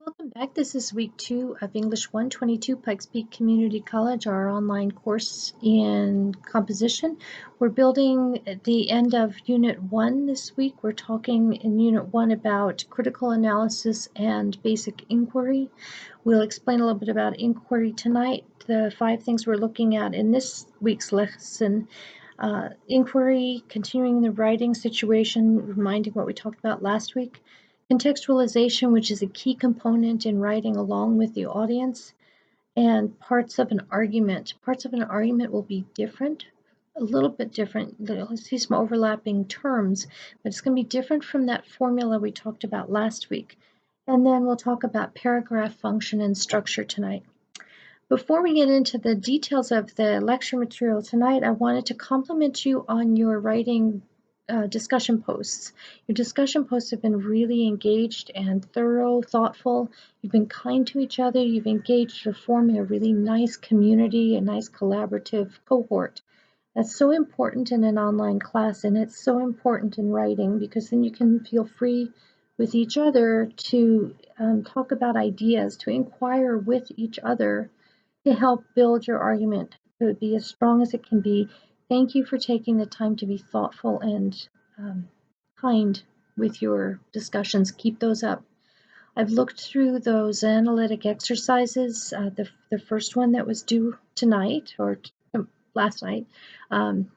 Welcome back. This is week 2 of English 122 Pikes Peak Community College, our online course in composition. We're building at the end of Unit 1 this week. We're talking in Unit 1 about critical analysis and basic inquiry. We'll explain a little bit about inquiry tonight. The 5 things we're looking at in this week's lesson: inquiry, continuing the writing situation, reminding what we talked about last week. Contextualization, which is a key component in writing along with the audience, and parts of an argument. Parts of an argument will be different, a little bit different. You'll see some overlapping terms, but it's going to be different from that formula we talked about last week. And then we'll talk about paragraph function and structure tonight. Before we get into the details of the lecture material tonight, I wanted to compliment you on your writing discussion posts. Your discussion posts have been really engaged and thorough, thoughtful. You've been kind to each other. You've engaged. You're forming a really nice community, a nice collaborative cohort. That's so important in an online class, and it's so important in writing because then you can feel free with each other to talk about ideas, to inquire with each other to help build your argument to be as strong as it can be. Thank you for taking the time to be thoughtful and kind with your discussions. Keep those up. I've looked through those analytic exercises, the first one that was due tonight or last night, and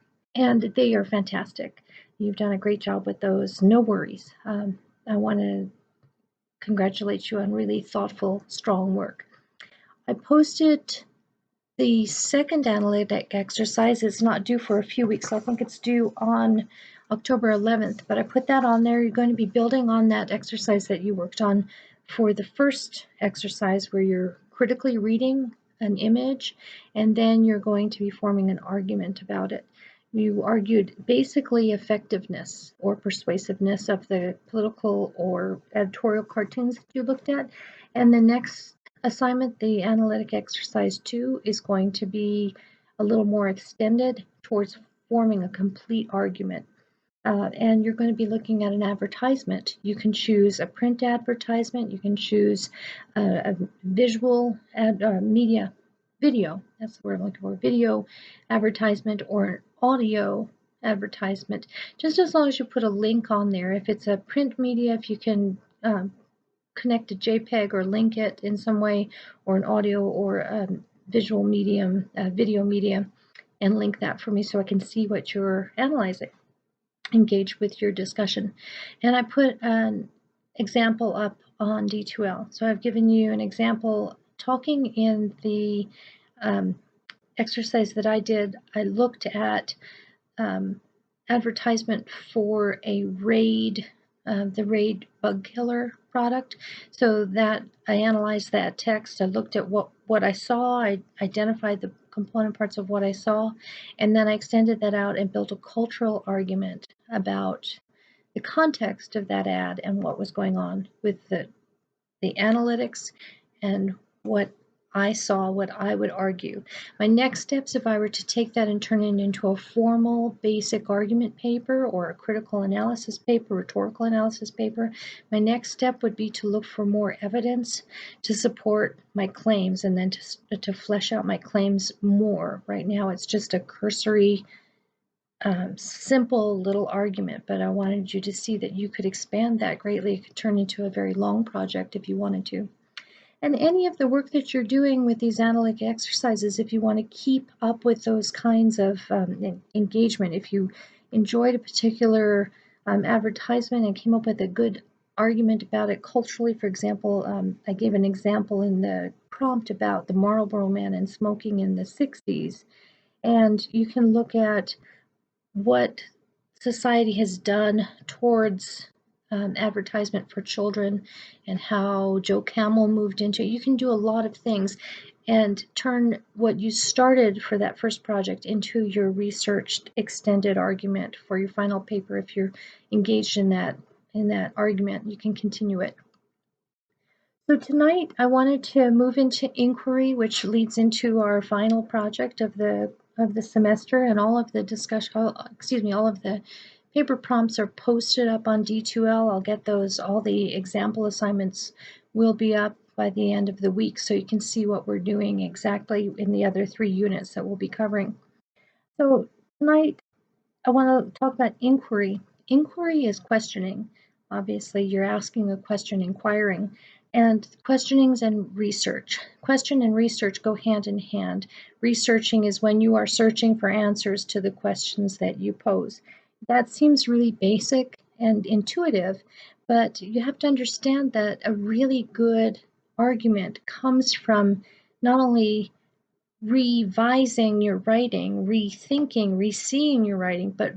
they are fantastic. You've done a great job with those. No worries. I want to congratulate you on really thoughtful, strong work. I posted the second analytic exercise. It's not due for a few weeks. I think it's due on October 11th, but I put that on there. You're going to be building on that exercise that you worked on for the first exercise where you're critically reading an image, and then you're going to be forming an argument about it. You argued basically effectiveness or persuasiveness of the political or editorial cartoons that you looked at, and the next assignment, the analytic exercise 2, is going to be a little more extended towards forming a complete argument. And you're going to be looking at an advertisement. You can choose a print advertisement. You can choose a visual media, video. That's the word I'm looking for. Video advertisement or an audio advertisement. Just as long as you put a link on there. If it's a print media, if you can connect a JPEG or link it in some way, or an audio or visual medium, video medium, and link that for me so I can see what you're analyzing. Engage with your discussion. And I put an example up on D2L. So I've given you an example talking in the exercise that I did. I looked at advertisement for a Raid, the Raid bug killer product. So that I analyzed that text. I looked at what I saw. I identified the component parts of what I saw, and then I extended that out and built a cultural argument about the context of that ad and what was going on with the analytics and what I saw, what I would argue. My next steps, if I were to take that and turn it into a formal basic argument paper or a critical analysis paper, rhetorical analysis paper, my next step would be to look for more evidence to support my claims and then to flesh out my claims more. Right now it's just a cursory, simple little argument, but I wanted you to see that you could expand that greatly. It could turn into a very long project if you wanted to. And any of the work that you're doing with these analytic exercises, if you want to keep up with those kinds of engagement, if you enjoyed a particular advertisement and came up with a good argument about it culturally, for example, I gave an example in the prompt about the Marlboro Man and smoking in the 60s, and you can look at what society has done towards advertisement for children and how Joe Camel moved into it. You can do a lot of things and turn what you started for that first project into your researched extended argument for your final paper. If you're engaged in that argument, you can continue it. So tonight I wanted to move into inquiry, which leads into our final project of the semester, and all of the discussion, all of the Paper prompts are posted up on D2L. I'll get those. All the example assignments will be up by the end of the week, so you can see what we're doing exactly in the other 3 units that we'll be covering. So tonight, I want to talk about inquiry. Inquiry is questioning. Obviously, you're asking a question, inquiring, and questionings and research. Question and research go hand in hand. Researching is when you are searching for answers to the questions that you pose. That seems really basic and intuitive, but you have to understand that a really good argument comes from not only revising your writing, rethinking, reseeing your writing, but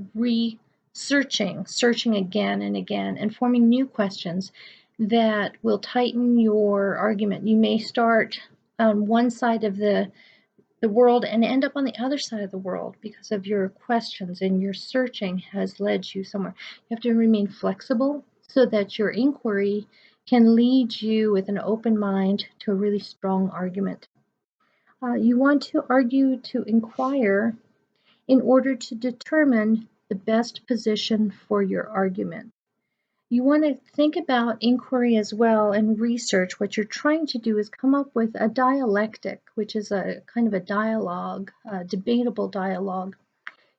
searching again and again, and forming new questions that will tighten your argument. You may start on one side of the world and end up on the other side of the world because of your questions, and your searching has led you somewhere. You have to remain flexible so that your inquiry can lead you with an open mind to a really strong argument. You want to argue to inquire in order to determine the best position for your argument. You want to think about inquiry as well and research. What you're trying to do is come up with a dialectic, which is a kind of a dialogue, a debatable dialogue.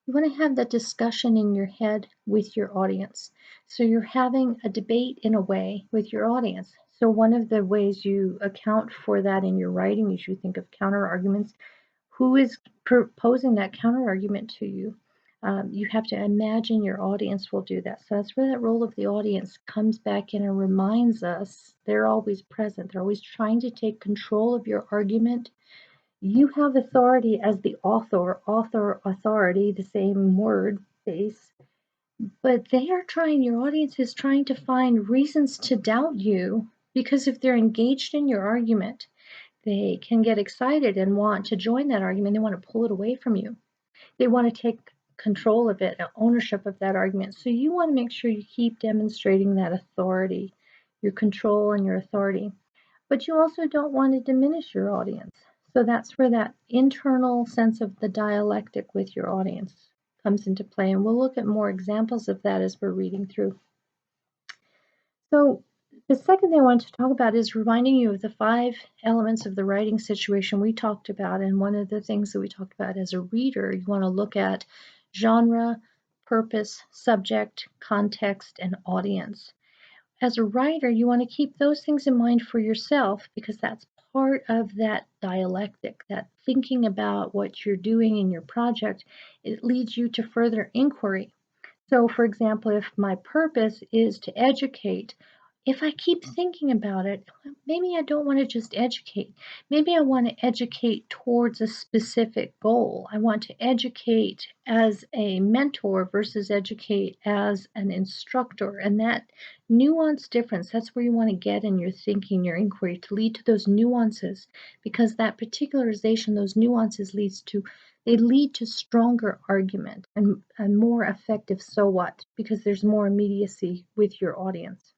You want to have that discussion in your head with your audience. So you're having a debate in a way with your audience. So one of the ways you account for that in your writing is you think of counter arguments. Who is proposing that counter argument to you? You have to imagine your audience will do that. So that's where that role of the audience comes back in and reminds us they're always present. They're always trying to take control of your argument. You have authority as the authority, the same word base, but they are trying, your audience is trying to find reasons to doubt you, because if they're engaged in your argument, they can get excited and want to join that argument. They want to pull it away from you. They want to take control of it, ownership of that argument. So you want to make sure you keep demonstrating that authority, your control and your authority. But you also don't want to diminish your audience. So that's where that internal sense of the dialectic with your audience comes into play. And we'll look at more examples of that as we're reading through. So the second thing I want to talk about is reminding you of the 5 elements of the writing situation we talked about. And one of the things that we talked about as a reader, you want to look at genre, purpose, subject, context, and audience. As a writer, you want to keep those things in mind for yourself, because that's part of that dialectic, that thinking about what you're doing in your project. It leads you to further inquiry. So, for example, if my purpose is to educate, if I keep thinking about it, maybe I don't want to just educate. Maybe I want to educate towards a specific goal. I want to educate as a mentor versus educate as an instructor. And that nuance difference, that's where you want to get in your thinking, your inquiry, to lead to those nuances, because that particularization, those nuances lead to stronger argument and more effective so what, because there's more immediacy with your audience.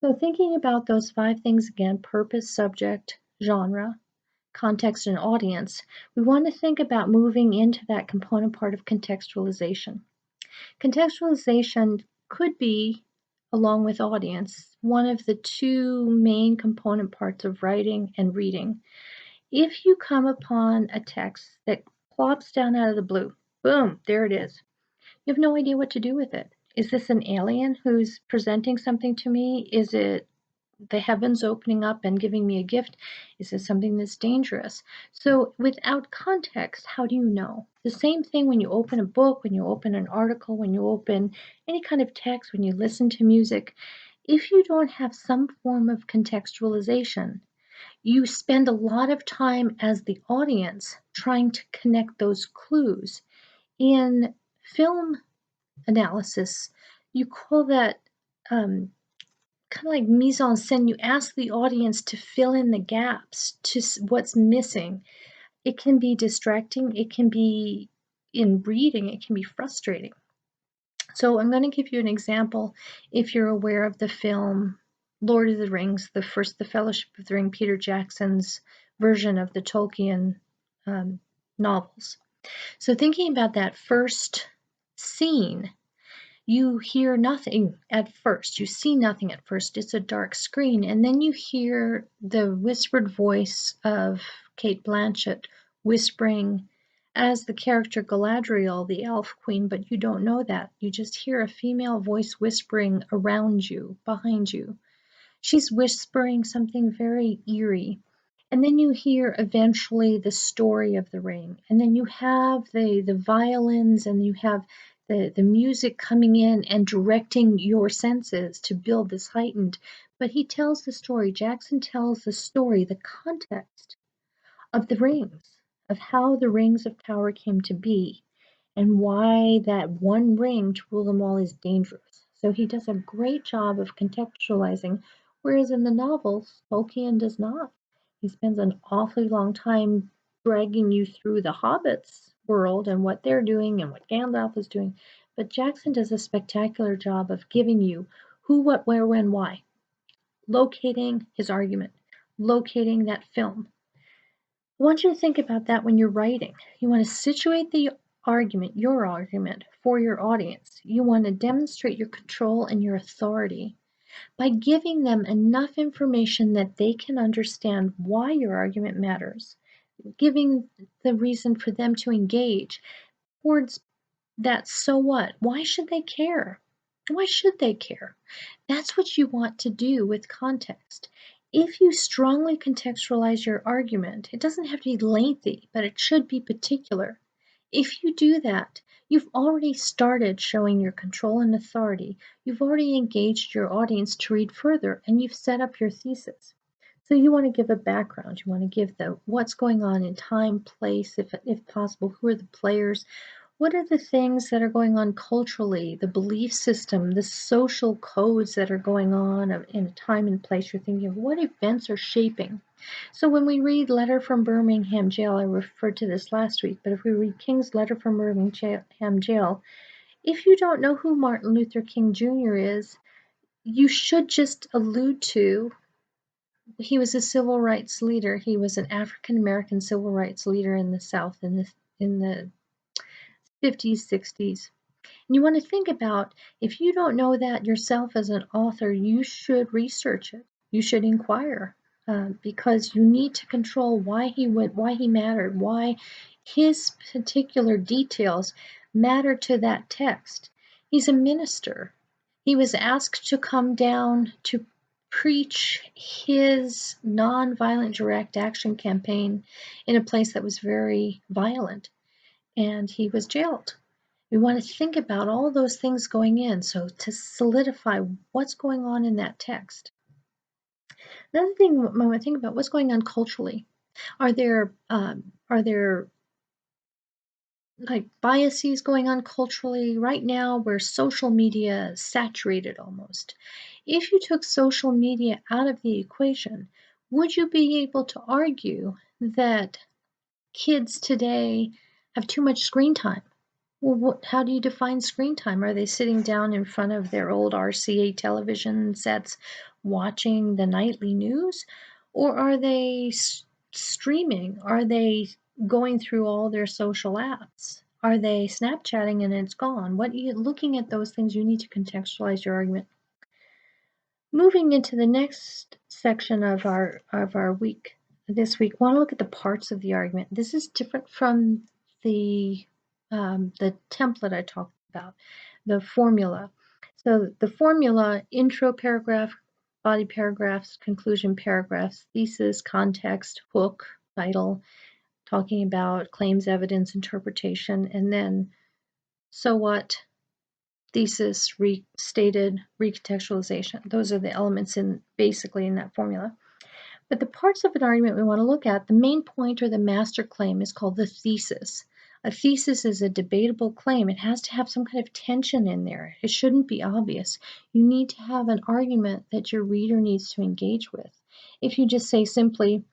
So thinking about those 5 things again, purpose, subject, genre, context, and audience, we want to think about moving into that component part of contextualization. Contextualization could be, along with audience, one of the 2 main component parts of writing and reading. If you come upon a text that plops down out of the blue, boom, there it is. You have no idea what to do with it. Is this an alien who's presenting something to me? Is it the heavens opening up and giving me a gift? Is it something that's dangerous? So without context, how do you know? The same thing when you open a book, when you open an article, when you open any kind of text, when you listen to music. If you don't have some form of contextualization, you spend a lot of time as the audience trying to connect those clues. In film analysis, you call that kind of like mise en scène. You ask the audience to fill in the gaps to what's missing. It can be distracting. It can be, in reading, it can be frustrating. So I'm going to give you an example. If you're aware of the film Lord of the Rings, the Fellowship of the Ring, Peter Jackson's version of the Tolkien novels. So thinking about that first scene, You hear nothing at first. You see nothing at first. It's a dark screen. And then you hear the whispered voice of Kate Blanchett whispering as the character Galadriel, the elf queen, but you don't know that. You just hear a female voice whispering around you, behind you. She's whispering something very eerie. And then you hear eventually the story of the ring. And then you have the violins and you have the music coming in and directing your senses to build this heightened. But he tells the story, Jackson tells the story, the context of the rings, of how the rings of power came to be and why that one ring to rule them all is dangerous. So he does a great job of contextualizing, whereas in the novels, Tolkien does not. He spends an awfully long time dragging you through the hobbits' world and what they're doing and what Gandalf is doing. But Jackson does a spectacular job of giving you who, what, where, when, why, locating his argument, locating that film. I want you to think about that when you're writing. You want to situate the argument, your argument, for your audience. You want to demonstrate your control and your authority by giving them enough information that they can understand why your argument matters, giving the reason for them to engage towards that. So what? Why should they care? Why should they care? That's what you want to do with context. If you strongly contextualize your argument, it doesn't have to be lengthy, but it should be particular. If you do that, you've already started showing your control and authority. You've already engaged your audience to read further, and you've set up your thesis. So you want to give a background. You want to give the what's going on in time, place, if possible, who are the players, what are the things that are going on culturally, the belief system, the social codes that are going on in a time and place? You're thinking of what events are shaping. So when we read Letter from Birmingham Jail, I referred to this last week, but if we read King's Letter from Birmingham Jail, if you don't know who Martin Luther King Jr. is, you should just allude to he was a civil rights leader. He was an African American civil rights leader in the South in the 50s, 60s. And you want to think about, if you don't know that yourself as an author, you should research it. You should inquire because you need to control why he went, why he mattered, why his particular details matter to that text. He's a minister. He was asked to come down to preach his nonviolent direct action campaign in a place that was very violent, and he was jailed. We want to think about all those things going in, so to solidify what's going on in that text. Another thing I want to think about, what's going on culturally. Are there like biases going on culturally right now where social media is saturated almost? If you took social media out of the equation, would you be able to argue that kids today have too much screen time? Well, how do you define screen time? Are they sitting down in front of their old RCA television sets watching the nightly news? Or are they streaming? Are they going through all their social apps? Are they Snapchatting and it's gone? Looking at those things, you need to contextualize your argument. Moving into the next section of our week, this week, want to look at the parts of the argument. This is different from the template I talked about, the formula. So the formula: intro paragraph, body paragraphs, conclusion paragraphs, thesis, context, hook, title, talking about claims, evidence, interpretation, and then so what, thesis, restated, recontextualization. Those are the elements basically in that formula. But the parts of an argument we want to look at, the main point or the master claim is called the thesis. A thesis is a debatable claim. It has to have some kind of tension in there. It shouldn't be obvious. You need to have an argument that your reader needs to engage with. If you just say simply,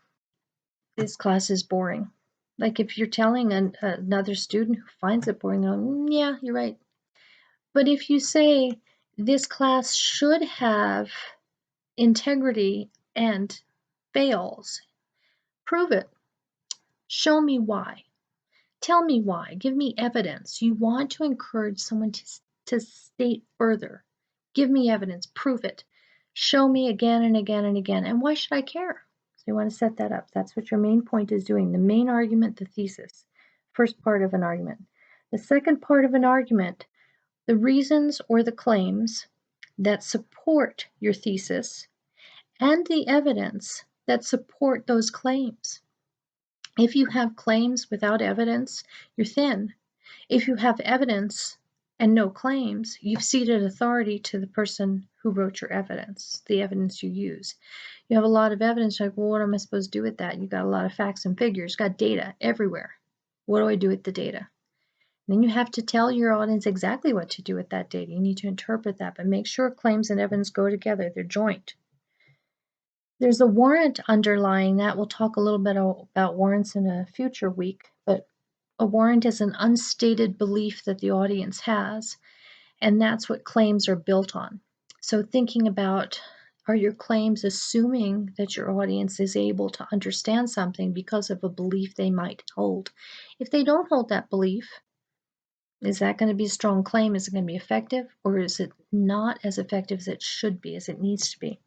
this class is boring. Like if you're telling another student who finds it boring, they're like, yeah, you're right. But if you say this class should have integrity and fails, prove it. Show me why. Tell me why. Give me evidence. You want to encourage someone to state further. Give me evidence, prove it. Show me again and again and again. And why should I care? So you want to set that up. That's what your main point is doing. The main argument, the thesis. First part of an argument. The second part of an argument, the reasons or the claims that support your thesis and the evidence that support those claims. If you have claims without evidence, you're thin. If you have evidence and no claims, you've ceded authority to the person who wrote your evidence, the evidence you use. You have a lot of evidence, like, well, what am I supposed to do with that? You got a lot of facts and figures, got data everywhere. What do I do with the data? And then you have to tell your audience exactly what to do with that data. You need to interpret that, but make sure claims and evidence go together. They're joint. There's a warrant underlying that. We'll talk a little bit about warrants in a future week, but a warrant is an unstated belief that the audience has, and that's what claims are built on. So thinking about, are your claims assuming that your audience is able to understand something because of a belief they might hold? If they don't hold that belief, is that going to be a strong claim? Is it going to be effective, or is it not as effective as it should be, as it needs to be?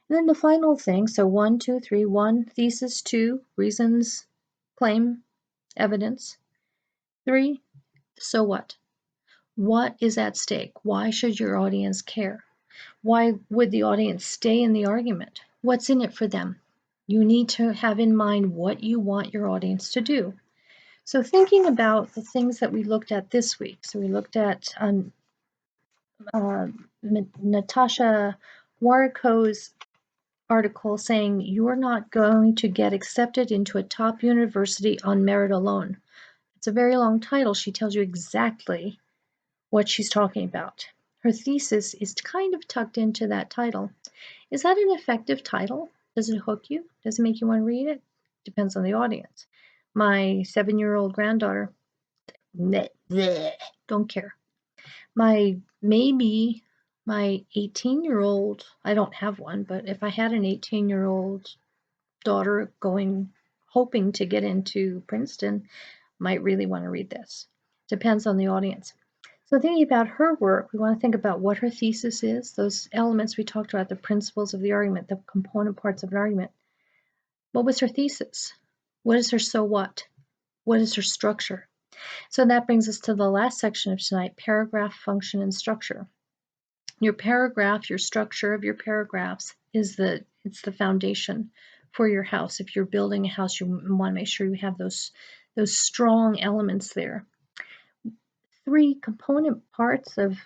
And then the final thing, so 1, 2, 3, 1, thesis, 2, reasons, claim, evidence. 3, so what? What is at stake? Why should your audience care? Why would the audience stay in the argument? What's in it for them? You need to have in mind what you want your audience to do. So thinking about the things that we looked at this week. So we looked at Natasha Wariko's article saying you're not going to get accepted into a top university on merit alone. It's a very long title. She tells you exactly what she's talking about. Her thesis is kind of tucked into that title. Is that an effective title? Does it hook you? Does it make you want to read it? Depends on the audience. My 7-year-old granddaughter, don't care. Maybe my 18-year-old, I don't have one, but if I had an 18-year-old daughter hoping to get into Princeton, might really want to read this. Depends on the audience. So thinking about her work, we want to think about what her thesis is, those elements we talked about, the principles of the argument, the component parts of an argument. What was her thesis? What is her so what? What is her structure? So that brings us to the last section of tonight, paragraph, function, and structure. Your paragraph, your structure of your paragraphs it's the foundation for your house. If you're building a house, you want to make sure you have those strong elements there. 3 component parts of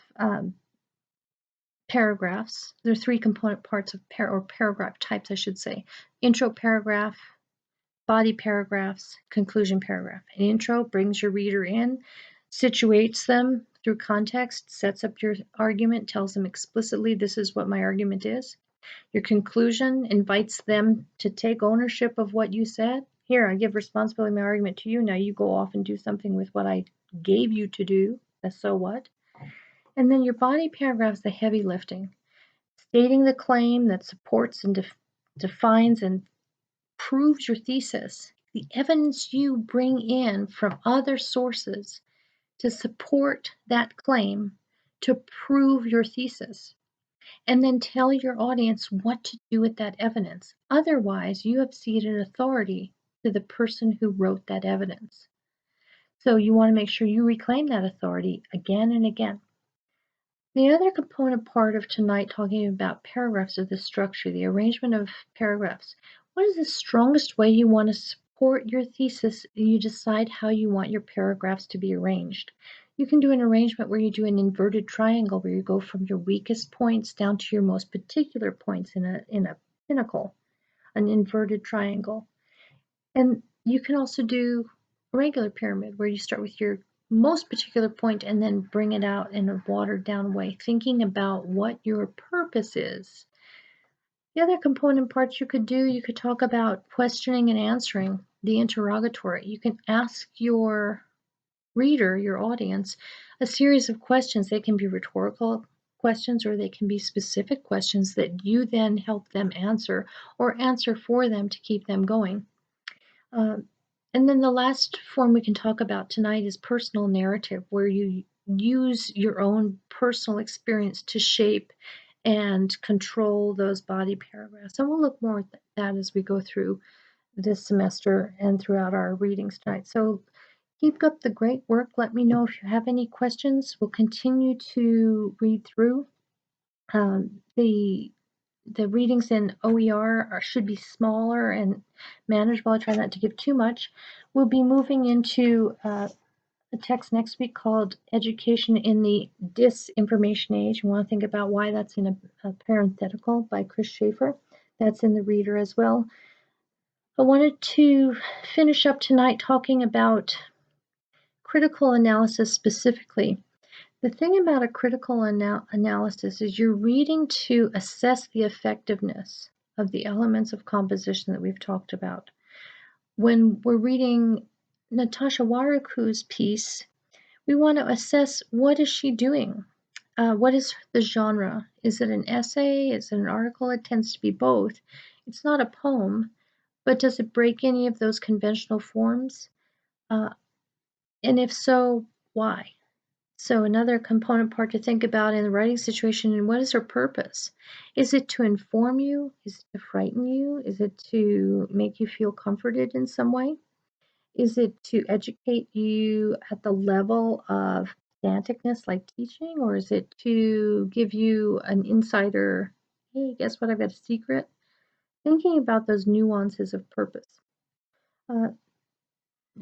paragraphs. There are 3 component parts of paragraph types, I should say. Intro paragraph, body paragraphs, conclusion paragraph. An intro brings your reader in, situates them through context, sets up your argument, tells them explicitly this is what my argument is. Your conclusion invites them to take ownership of what you said. Here, I give responsibility of my argument to you. Now you go off and do something with what I gave you to do. So what? And then your body paragraph is the heavy lifting, stating the claim that supports and defines and proves your thesis, the evidence you bring in from other sources to support that claim, to prove your thesis, and then tell your audience what to do with that evidence. Otherwise, you have ceded authority to the person who wrote that evidence. So you want to make sure you reclaim that authority again and again. The other component part of tonight, talking about paragraphs, is the structure, the arrangement of paragraphs. What is the strongest way you want to support your thesis? You decide how you want your paragraphs to be arranged. You can do an arrangement where you do an inverted triangle, where you go from your weakest points down to your most particular points in a pinnacle, an inverted triangle. And you can also do a regular pyramid, where you start with your most particular point and then bring it out in a watered down way, thinking about what your purpose is. The other component parts you could talk about questioning and answering, the interrogatory. You can ask your reader, your audience, a series of questions. They can be rhetorical questions, or they can be specific questions that you then help them answer, or answer for them to keep them going. And then the last form we can talk about tonight is personal narrative, where you use your own personal experience to shape and control those body paragraphs. And we'll look more at that as we go through this semester and throughout our readings tonight. So keep up the great work. Let me know if you have any questions. We'll continue to read through. The readings in OER should be smaller and manageable. I try not to give too much. We'll be moving into a text next week called Education in the Disinformation Age. We want to think about why that's in a parenthetical by Chris Schaefer. That's in the reader as well. I wanted to finish up tonight talking about critical analysis specifically. The thing about a critical analysis is you're reading to assess the effectiveness of the elements of composition that we've talked about. When we're reading Natasha Waruku's piece, we want to assess what is she doing? What is the genre? Is it an essay? Is it an article? It tends to be both. It's not a poem, but does it break any of those conventional forms? And if so, why? So another component part to think about in the writing situation, and what is her purpose? Is it to inform you? Is it to frighten you? Is it to make you feel comforted in some way? Is it to educate you at the level of pedanticness like teaching? Or is it to give you an insider, hey, guess what, I've got a secret? Thinking about those nuances of purpose.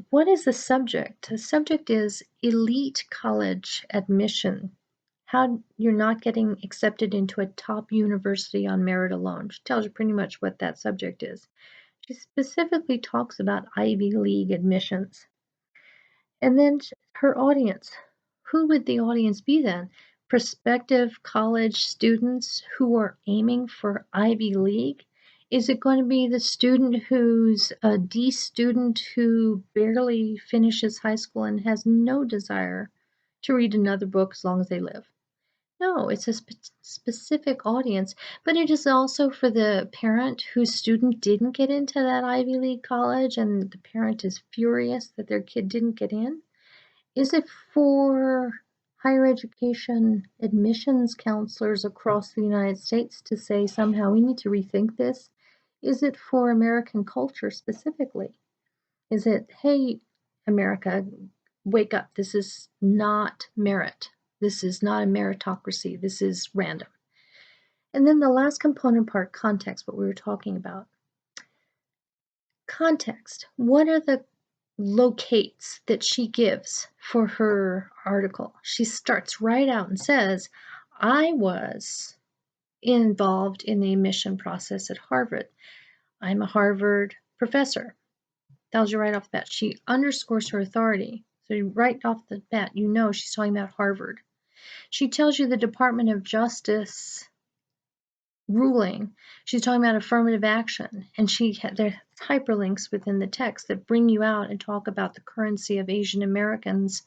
What is the subject? The subject is elite college admission. How you're not getting accepted into a top university on merit alone. She tells you pretty much what that subject is. She specifically talks about Ivy League admissions. And then her audience. Who would the audience be then? Prospective college students who are aiming for Ivy League? Is it going to be the student who's a D student who barely finishes high school and has no desire to read another book as long as they live? No, it's a specific audience, but it is also for the parent whose student didn't get into that Ivy League college and the parent is furious that their kid didn't get in. Is it for higher education admissions counselors across the United States to say somehow we need to rethink this? Is it for American culture specifically? Is it, hey, America, wake up. This is not merit. This is not a meritocracy. This is random. And then the last component part, context, what we were talking about. Context. What are the locates that she gives for her article? She starts right out and says, I was involved in the admission process at Harvard. I'm a Harvard professor. Tells you right off the bat. She underscores her authority. So right off the bat, you know she's talking about Harvard. She tells you the Department of Justice ruling. She's talking about affirmative action, and there's hyperlinks within the text that bring you out and talk about the currency of Asian Americans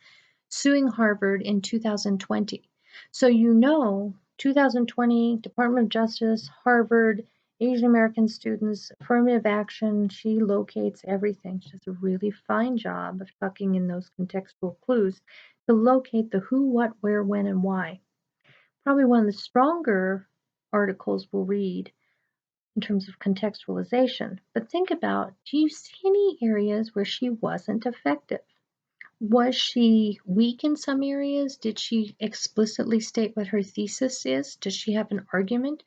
suing Harvard in 2020. So you know 2020, Department of Justice, Harvard, Asian American students, affirmative action, she locates everything. She does a really fine job of tucking in those contextual clues to locate the who, what, where, when, and why. Probably one of the stronger articles we'll read in terms of contextualization. But think about, do you see any areas where she wasn't effective? Was she weak in some areas? Did she explicitly state what her thesis is? Does she have an argument?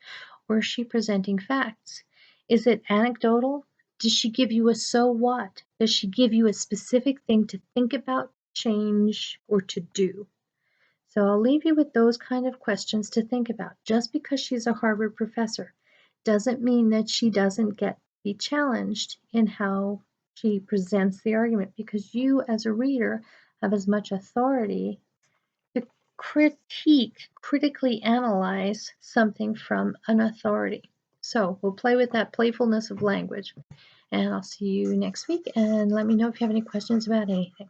Or is she presenting facts? Is it anecdotal? Does she give you a so what? Does she give you a specific thing to think about, change, or to do? So I'll leave you with those kind of questions to think about. Just because she's a Harvard professor doesn't mean that she doesn't get to be challenged in how she presents the argument, because you as a reader have as much authority to critically analyze something from an authority. So we'll play with that playfulness of language, and I'll see you next week, and let me know if you have any questions about anything.